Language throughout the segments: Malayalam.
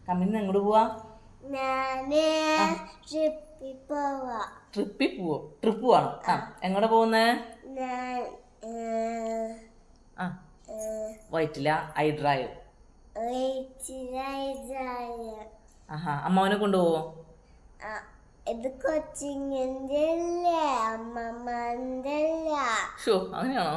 കമ്മിന്ന് എങ്ങോട്ട് പോവാ? ട്രിപ്പിൽ പോവോ? ട്രിപ്പ് പോവാണോ? എങ്ങോട്ടാ പോകുന്നേ? Vyttila I drive. ആഹാ, അമ്മാവനെ കൊണ്ടുപോവോ? ഇത് കൊച്ചിങ്ങിന്റെ അമ്മമ്മന്റെ ഷോ, അങ്ങനെയാണോ?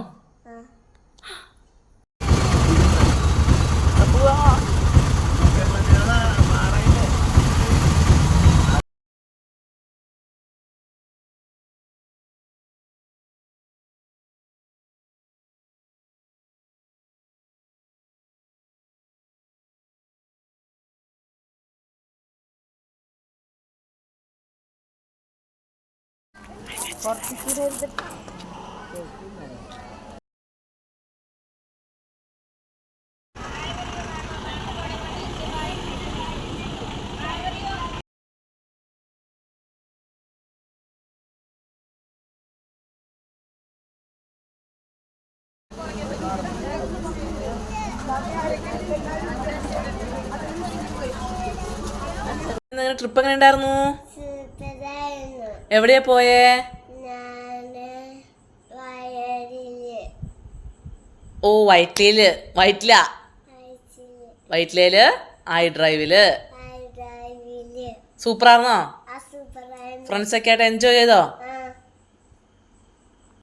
ട്രിപ്പ് എങ്ങനെ ഉണ്ടായിരുന്നു? എവിടെയാ പോയേ? ഓ, വൈറ്റിലയില് ഐ ഡ്രൈവില്. സൂപ്പറായിരുന്നോ? ഫ്രണ്ട്സ് ഒക്കെ ആയിട്ട് എൻജോയ് ചെയ്തോ?